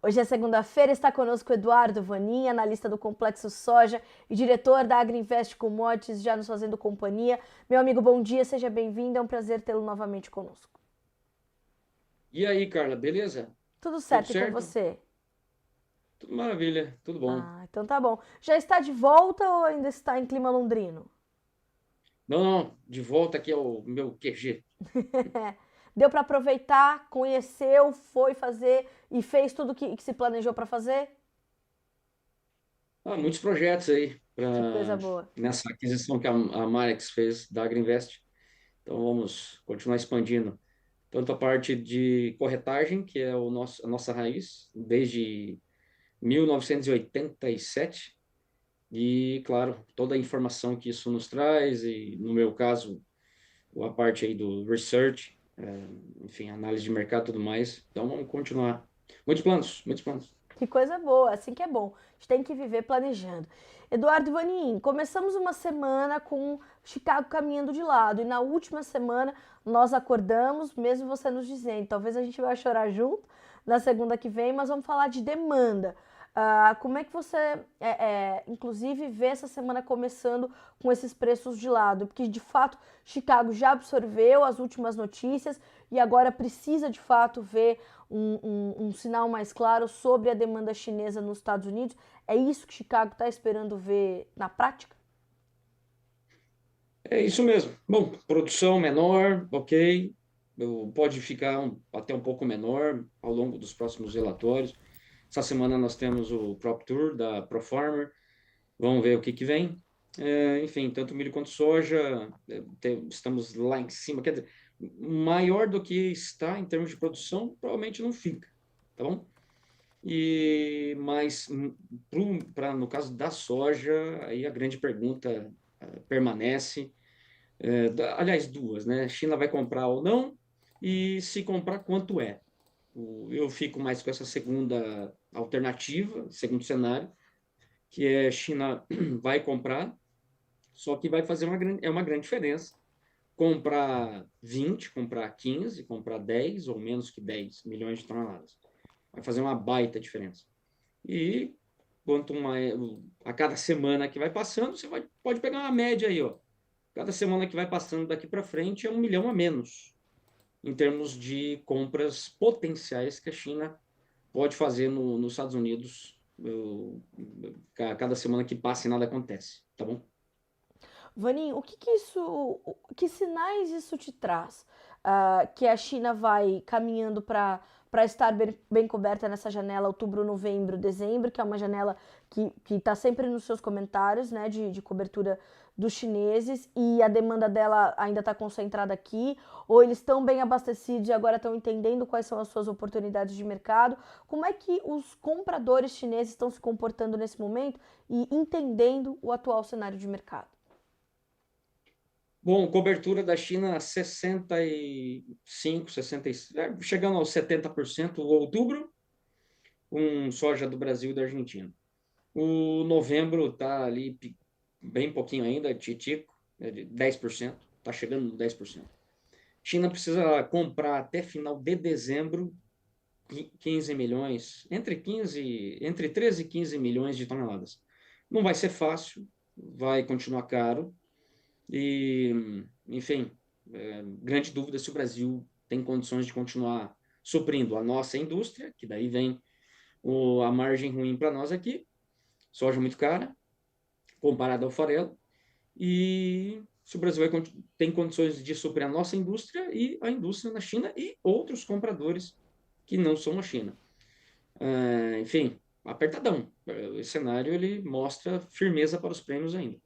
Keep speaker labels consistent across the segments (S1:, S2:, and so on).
S1: Hoje é segunda-feira, está conosco o Eduardo Vanin, analista do Complexo Soja e diretor da Agriinvest Commodities, já nos fazendo companhia. Meu amigo, bom dia, seja bem-vindo, é um prazer tê-lo novamente conosco.
S2: E aí, Carla, beleza?
S1: Tudo
S2: Tudo
S1: certo e com
S2: certo?
S1: você?
S2: Tudo maravilha, tudo bom.
S1: Ah, então tá bom. Já está de volta ou ainda está em clima londrino?
S2: Não, não, de volta aqui ao meu QG.
S1: Deu para aproveitar, conheceu, foi fazer e fez tudo que se planejou para fazer?
S2: Muitos projetos aí
S1: Que coisa
S2: pra,
S1: boa.
S2: nessa aquisição que a Marex fez da Agriinvest. Então vamos continuar expandindo tanto a parte de corretagem, que é a nossa raiz, desde 1987, e, claro, toda a informação que isso nos traz, e no meu caso, a parte aí do research, enfim, análise de mercado e tudo mais. Então vamos continuar. Muitos planos, muitos planos.
S1: Que coisa boa, assim que é bom. A gente tem que viver planejando. Eduardo Vanin, começamos uma semana com Chicago caminhando de lado e na última semana nós acordamos, mesmo você nos dizendo, talvez a gente vai chorar junto na segunda que vem, mas vamos falar de demanda. Como é que você, inclusive, vê essa semana começando com esses preços de lado? Porque, de fato, Chicago já absorveu as últimas notícias e agora precisa, de fato, ver um sinal mais claro sobre a demanda chinesa nos Estados Unidos. É isso que Chicago está esperando ver na prática?
S2: É isso mesmo. Bom, produção menor, ok. Pode ficar até um pouco menor ao longo dos próximos relatórios. Essa semana nós temos o Prop Tour da ProFarmer. Vamos ver o que vem. Enfim, tanto milho quanto soja, estamos lá em cima. Quer dizer, maior do que está em termos de produção, provavelmente não fica, tá bom? Mas no caso da soja, aí a grande pergunta permanece. Aliás, duas, né? China vai comprar ou não? E se comprar, quanto é? Eu fico mais com essa segunda alternativa, segundo cenário, que é China vai comprar, só que vai fazer uma grande diferença. Comprar 20, comprar 15, comprar 10 ou menos que 10 milhões de toneladas. Vai fazer uma baita diferença. E a cada semana que vai passando, pode pegar uma média aí, ó. Cada semana que vai passando daqui para frente é 1 milhão a menos em termos de compras potenciais que a China pode fazer nos Estados Unidos. Cada semana que passa e nada acontece, tá bom?
S1: Vanin, que sinais isso te traz? Que a China vai caminhando para estar bem coberta nessa janela outubro, novembro, dezembro, que é uma janela que está sempre nos seus comentários, né, de cobertura dos chineses, e a demanda dela ainda está concentrada aqui, ou eles estão bem abastecidos e agora estão entendendo quais são as suas oportunidades de mercado? Como é que os compradores chineses estão se comportando nesse momento e entendendo o atual cenário de mercado?
S2: Bom, cobertura da China 65, 66, chegando aos 70% outubro, com soja do Brasil e da Argentina. O novembro está ali bem pouquinho ainda, titico, de 10%, está chegando no 10%. China precisa comprar até final de dezembro 15 milhões, entre 13 e 15 milhões de toneladas. Não vai ser fácil, vai continuar caro e, enfim, grande dúvida se o Brasil tem condições de continuar suprindo a nossa indústria, que daí vem a margem ruim para nós aqui, soja muito cara, comparada ao farelo, e se o Brasil tem condições de suprir a nossa indústria e a indústria na China e outros compradores que não são a China. Enfim, apertadão. O cenário ele mostra firmeza para os prêmios ainda.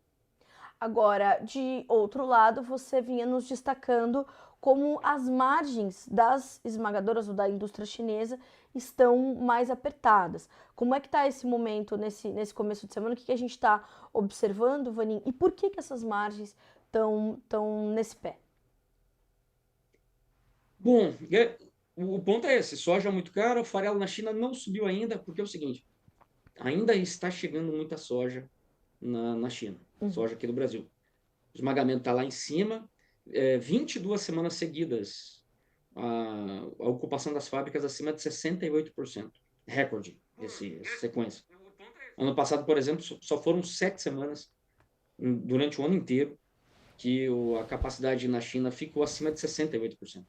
S1: Agora, de outro lado, você vinha nos destacando como as margens das esmagadoras ou da indústria chinesa estão mais apertadas. Como é que está esse momento, nesse começo de semana? O que a gente está observando, Vanin? E por que essas margens estão nesse pé?
S2: Bom, o ponto é esse: soja muito caro, o farelo na China não subiu ainda, porque é o seguinte: ainda está chegando muita soja na China, soja aqui do Brasil. O esmagamento está lá em cima, 22 semanas seguidas, a ocupação das fábricas acima de 68%. recorde essa sequência. Ano passado, por exemplo, só foram 7 semanas durante o ano inteiro que a capacidade na China ficou acima de 68%.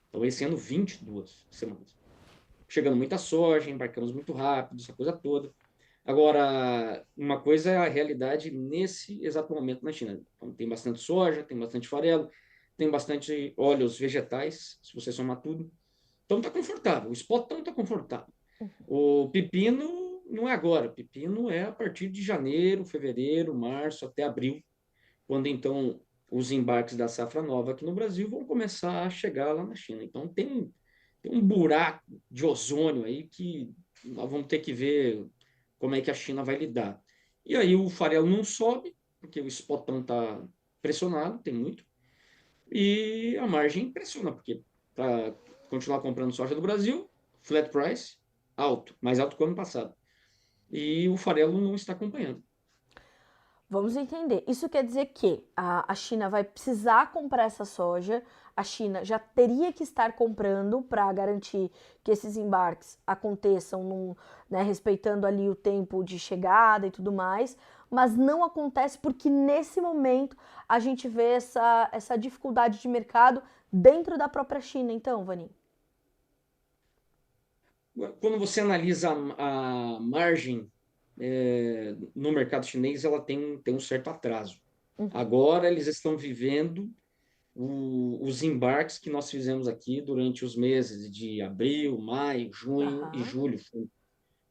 S2: Então, esse ano, 22 semanas. Chegando muita soja, embarcamos muito rápido, essa coisa toda. Agora, uma coisa é a realidade nesse exato momento na China. Então, tem bastante soja, tem bastante farelo, tem bastante óleos vegetais, se você somar tudo. Então está confortável, o spot está confortável. O pepino não é agora, o pepino é a partir de janeiro, fevereiro, março, até abril, quando então os embarques da safra nova aqui no Brasil vão começar a chegar lá na China. Então tem um buraco de ozônio aí que nós vamos ter que ver como é que a China vai lidar. E aí o farelo não sobe, porque o spotão está pressionado, tem muito, e a margem pressiona, porque para continuar comprando soja do Brasil, flat price, alto, mais alto que o ano passado. E o farelo não está acompanhando.
S1: Vamos entender. Isso quer dizer que a China vai precisar comprar essa soja, a China já teria que estar comprando para garantir que esses embarques aconteçam né, respeitando ali o tempo de chegada e tudo mais, mas não acontece porque nesse momento a gente vê essa dificuldade de mercado dentro da própria China, então, Vani.
S2: Quando você analisa a margem no mercado chinês, ela tem um certo atraso. Agora eles estão vivendo os embarques que nós fizemos aqui durante os meses de abril, maio, junho e
S1: Aham,
S2: julho,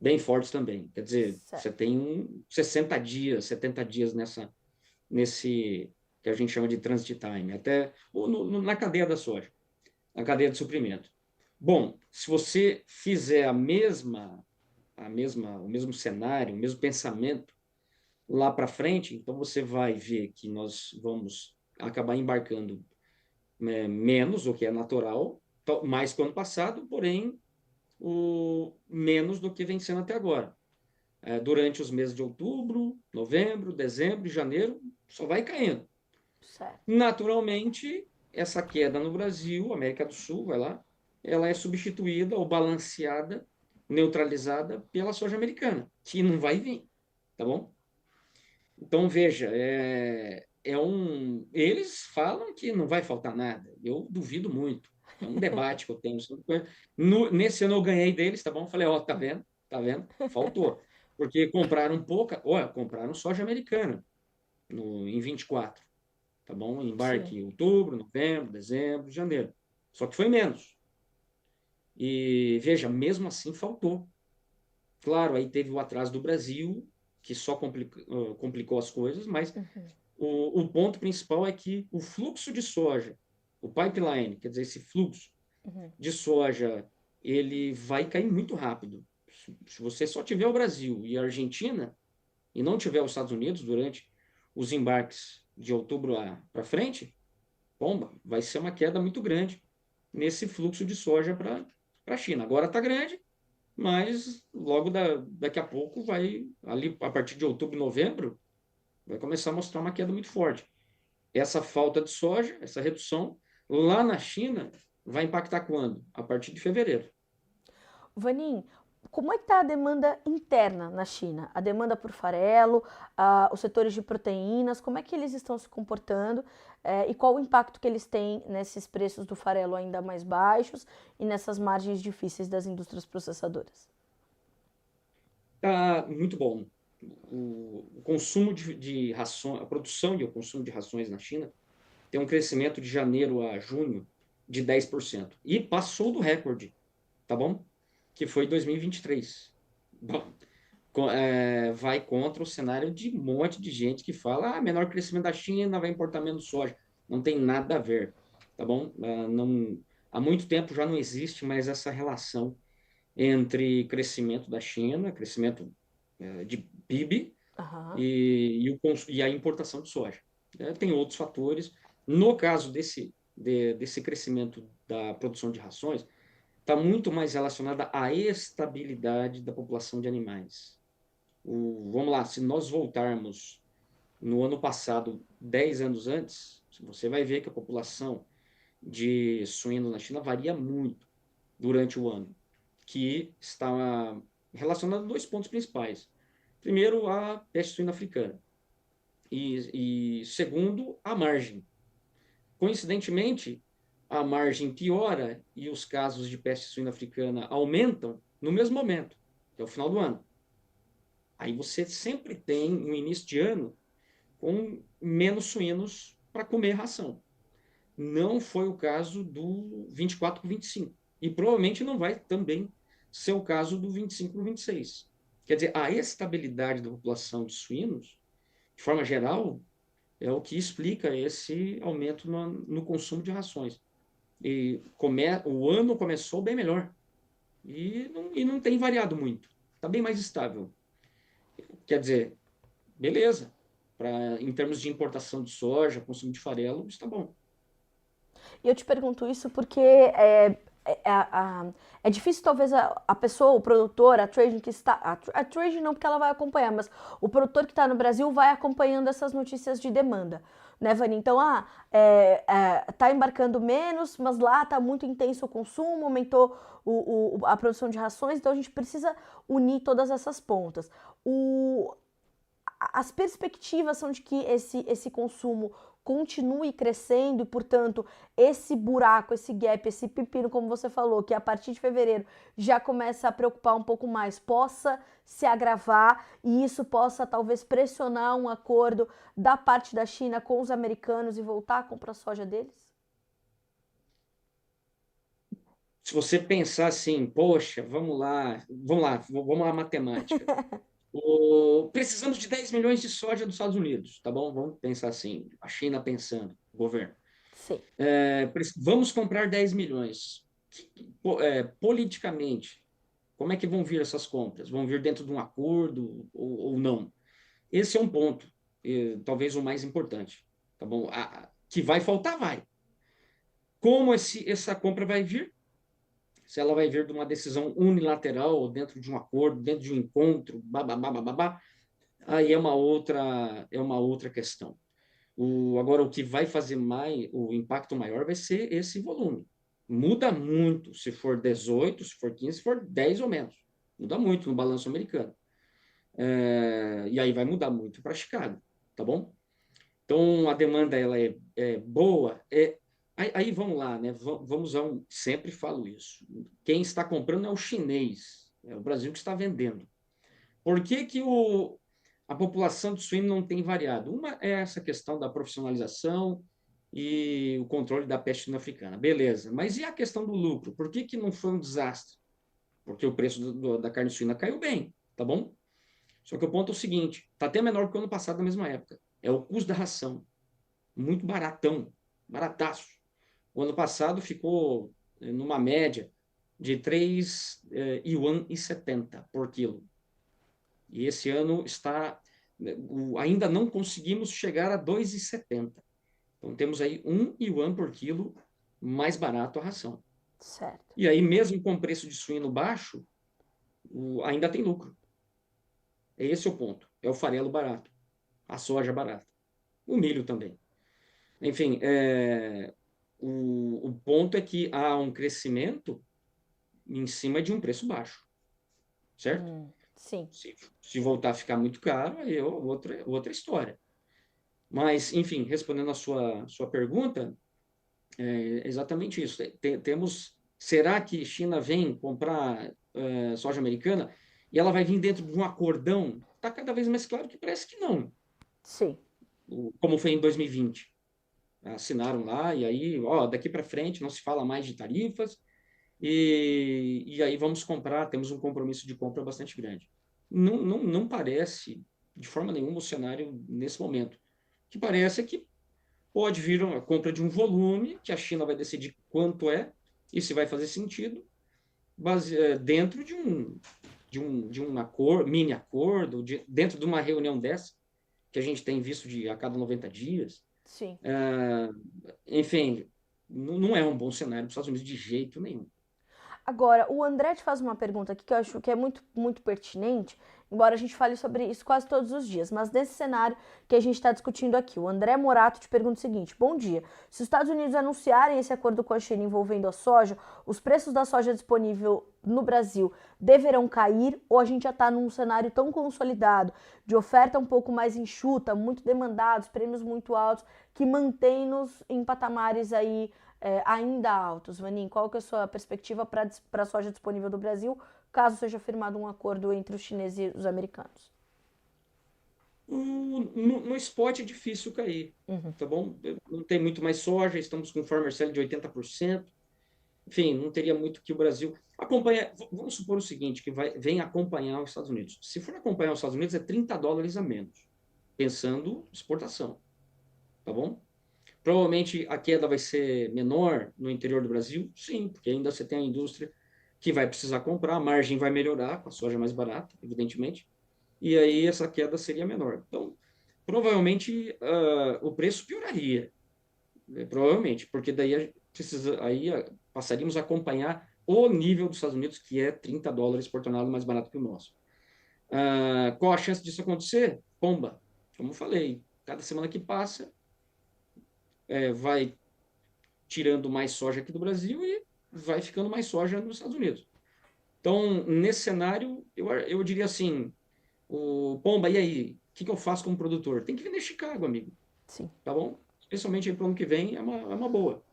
S2: bem fortes também. Quer dizer, você
S1: certo.
S2: tem 60 dias, 70 dias nesse que a gente chama de transit time, até na cadeia da soja, na cadeia de suprimento. Bom, se você fizer o mesmo cenário, o mesmo pensamento lá para frente, então você vai ver que nós vamos acabar embarcando menos, o que é natural, mais que o ano passado, porém menos do que vem sendo até agora. Durante os meses de outubro, novembro, dezembro e janeiro, só vai caindo.
S1: Certo.
S2: Naturalmente, essa queda no Brasil, América do Sul, vai lá, ela é substituída ou balanceada, neutralizada pela soja americana, que não vai vir, tá bom? Então, veja, eles falam que não vai faltar nada. Eu duvido muito. É um debate que eu tenho. Nesse ano eu ganhei deles, tá bom? Falei, ó, tá vendo? Tá vendo? Faltou. Porque compraram pouca, olha, compraram soja americana em 24, tá bom?
S1: Sim.
S2: Embarque em outubro, novembro, dezembro, janeiro. Só que foi menos. E veja, mesmo assim faltou. Claro, aí teve o atraso do Brasil, que só complicou as coisas, mas o ponto principal é que o fluxo de soja, o pipeline, quer dizer, esse fluxo de soja, ele vai cair muito rápido. Se você só tiver o Brasil e a Argentina, e não tiver os Estados Unidos durante os embarques de outubro para frente, bomba, vai ser uma queda muito grande nesse fluxo de soja para a China. Agora está grande, mas logo daqui a pouco vai, ali a partir de outubro, novembro, vai começar a mostrar uma queda muito forte. Essa falta de soja, essa redução, lá na China, vai impactar quando? A partir de fevereiro.
S1: Vanin, como é que está a demanda interna na China? A demanda por farelo, os setores de proteínas, como é que eles estão se comportando e qual o impacto que eles têm nesses preços do farelo ainda mais baixos e nessas margens difíceis das indústrias processadoras?
S2: Está muito bom. O consumo de rações, a produção e o consumo de rações na China tem um crescimento de janeiro a junho de 10%. E passou do recorde, tá bom? Que foi 2023. Bom, vai contra o cenário de um monte de gente que fala menor crescimento da China, vai importar menos soja. Não tem nada a ver, tá bom? Não, há muito tempo já não existe mais essa relação entre crescimento da China, crescimento de PIB
S1: Aham.
S2: e a importação de soja. Tem outros fatores. No caso desse crescimento da produção de rações, está muito mais relacionada à estabilidade da população de animais. Vamos lá, se nós voltarmos no ano passado, 10 anos antes, você vai ver que a população de suínos na China varia muito durante o ano. que está relacionado a dois pontos principais. Primeiro, a peste suína africana. E segundo, a margem. Coincidentemente, a margem piora e os casos de peste suína africana aumentam no mesmo momento, que é o final do ano. Aí você sempre tem um início de ano com menos suínos para comer ração. Não foi o caso do 24 para 25. E provavelmente não vai também ser o caso do 25 para 26. Quer dizer, a estabilidade da população de suínos, de forma geral, é o que explica esse aumento no consumo de rações. O ano começou bem melhor e não tem variado muito. Está bem mais estável. Quer dizer, beleza. Em termos de importação de soja, consumo de farelo, está bom.
S1: E eu te pergunto isso porque é difícil, talvez, a pessoa, o produtor, a trading que está. A trading não, porque ela vai acompanhar, mas o produtor que está no Brasil vai acompanhando essas notícias de demanda. Né, Vani? Então, tá embarcando menos, mas lá está muito intenso o consumo, aumentou a produção de rações, então a gente precisa unir todas essas pontas. As perspectivas são de que esse consumo continue crescendo e, portanto, esse buraco, esse gap, esse pepino, como você falou, que a partir de fevereiro já começa a preocupar um pouco mais, possa se agravar e isso possa talvez pressionar um acordo da parte da China com os americanos e voltar a comprar soja deles?
S2: Se você pensar assim, poxa, vamos lá, matemática. Precisamos de 10 milhões de soja dos Estados Unidos, tá bom? Vamos pensar assim, a China pensando, o governo.
S1: Sim.
S2: Vamos comprar 10 milhões. Politicamente, como é que vão vir essas compras? Vão vir dentro de um acordo ou não? Esse é um ponto, talvez o mais importante, tá bom? Que vai faltar, vai. Como essa compra vai vir? Se ela vai vir de uma decisão unilateral, dentro de um acordo, dentro de um encontro, babá, babá, aí é uma outra questão. Agora, o que vai fazer o impacto maior vai ser esse volume. Muda muito se for 18, se for 15, se for 10 ou menos. Muda muito no balanço americano. E aí vai mudar muito para Chicago, tá bom? Então, a demanda ela é boa. Aí vamos lá, né? Vamos sempre falo isso. Quem está comprando é o chinês, é o Brasil que está vendendo. Por que que a população de suíno não tem variado? Uma é essa questão da profissionalização e o controle da peste suína africana. Beleza, mas e a questão do lucro? Por que que não foi um desastre? Porque o preço da carne suína caiu bem, tá bom? Só que o ponto é o seguinte, está até menor que o ano passado na mesma época. É o custo da ração. Muito baratão, barataço. O ano passado ficou numa média de 3 yuan e 70 por quilo. E esse ano ainda não conseguimos chegar a 2,70. Então temos aí 1 yuan por quilo mais barato a ração.
S1: Certo.
S2: E aí, mesmo com preço de suíno baixo, ainda tem lucro. Esse é o ponto. É o farelo barato, a soja barata, o milho também. Enfim, o ponto é que há um crescimento em cima de um preço baixo, certo?
S1: Sim.
S2: Se voltar a ficar muito caro, aí é outra história. Mas, enfim, respondendo a sua pergunta, é exatamente isso. Será que China vem comprar soja americana e ela vai vir dentro de um acordão? Está cada vez mais claro que parece que não.
S1: Sim.
S2: Como foi em 2020. Assinaram lá e aí, ó, daqui para frente não se fala mais de tarifas e aí vamos comprar, temos um compromisso de compra bastante grande. Não parece, de forma nenhuma, o cenário nesse momento. O que parece é que pode vir a compra de um volume, que a China vai decidir quanto é, e se vai fazer sentido, dentro de um mini acordo, dentro de uma reunião dessa, que a gente tem visto a cada 90 dias.
S1: Sim.
S2: Enfim, não é um bom cenário para os Estados Unidos de jeito nenhum.
S1: Agora, o André te faz uma pergunta aqui que eu acho que é muito, muito pertinente embora a gente fale sobre isso quase todos os dias. Mas nesse cenário que a gente está discutindo aqui, o André Morato te pergunta o seguinte: bom dia, se os Estados Unidos anunciarem esse acordo com a China envolvendo a soja, os preços da soja disponível no Brasil deverão cair, ou a gente já está num cenário tão consolidado, de oferta um pouco mais enxuta, muito demandados, prêmios muito altos, que mantém-nos em patamares aí ainda altos? Vanin, qual que é a sua perspectiva para a soja disponível do Brasil, caso seja firmado um acordo entre os chineses e os americanos?
S2: No spot é difícil cair, tá bom? Não tem muito mais soja, estamos com farmer sale de 80%. Enfim, não teria muito que o Brasil acompanha. Vamos supor o seguinte, que vem acompanhar os Estados Unidos. Se for acompanhar os Estados Unidos, é $30 a menos, pensando exportação, tá bom? Provavelmente a queda vai ser menor no interior do Brasil, sim, porque ainda você tem a indústria que vai precisar comprar, a margem vai melhorar com a soja mais barata, evidentemente, e aí essa queda seria menor. Então, provavelmente o preço pioraria, provavelmente, porque daí passaríamos a acompanhar o nível dos Estados Unidos, que é $30 por tonelada mais barato que o nosso. Qual a chance disso acontecer? Pomba, como eu falei, cada semana que passa, vai tirando mais soja aqui do Brasil e vai ficando mais soja nos Estados Unidos. Então, nesse cenário, eu diria assim, o Pomba, e aí? O que eu faço como produtor? Tem que vender Chicago, amigo.
S1: Sim.
S2: Tá bom? Especialmente para o ano que vem, é uma boa.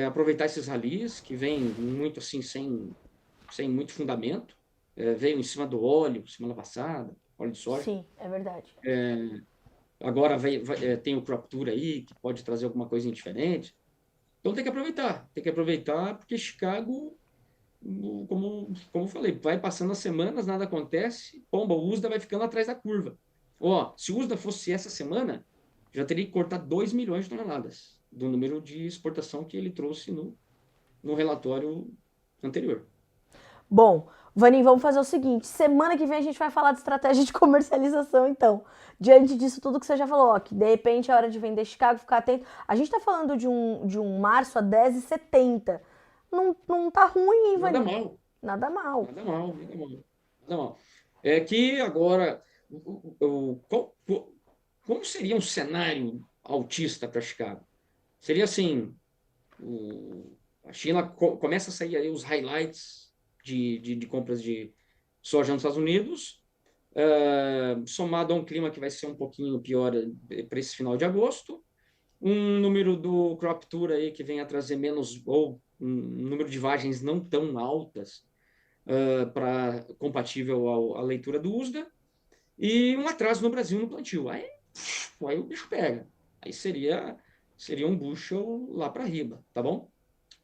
S2: Aproveitar esses ralis, que vêm muito assim, sem muito fundamento. Veio em cima do óleo, semana passada, óleo de soja.
S1: Sim, é verdade.
S2: Agora tem o Crop Tour aí, que pode trazer alguma coisa diferente. Então tem que aproveitar, porque Chicago, como eu falei, vai passando as semanas, nada acontece, pomba, o USDA vai ficando atrás da curva. Se o USDA fosse essa semana, já teria que cortar 2 milhões de toneladas do número de exportação que ele trouxe no relatório anterior.
S1: Bom, Vanin, vamos fazer o seguinte, semana que vem a gente vai falar de estratégia de comercialização, então. Diante disso tudo que você já falou, ó, que de repente é hora de vender Chicago, ficar atento. A gente tá falando de um março a 10,70. Não tá ruim, hein,
S2: Nada
S1: Vanin?
S2: mal.
S1: Nada mal.
S2: Nada mal, nada mal. Nada mal. É que agora, como seria um cenário altista para Chicago? Seria assim, a China começa a sair aí os highlights de compras de soja nos Estados Unidos, somado a um clima que vai ser um pouquinho pior para esse final de agosto, um número do Crop Tour aí que vem a trazer menos, ou um número de vagens não tão altas, compatível à leitura do USDA, e um atraso no Brasil no plantio. Aí o bicho pega. Aí seria um bushel lá para riba, tá bom?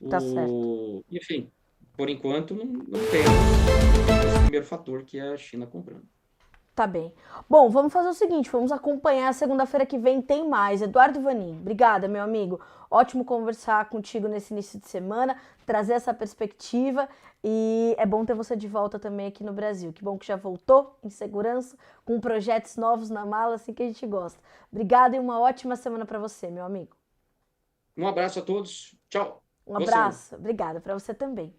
S1: Tá certo.
S2: Enfim, por enquanto não temos esse primeiro fator, que é a China comprando.
S1: Tá bem. Bom, vamos fazer o seguinte, vamos acompanhar segunda-feira que vem, tem mais. Eduardo Vanin, obrigada, meu amigo. Ótimo conversar contigo nesse início de semana, trazer essa perspectiva, e é bom ter você de volta também aqui no Brasil. Que bom que já voltou em segurança, com projetos novos na mala, assim que a gente gosta. Obrigada e uma ótima semana para você, meu amigo.
S2: Um abraço a todos. Tchau.
S1: Um
S2: Boa semana.
S1: abraço. Obrigada para você também.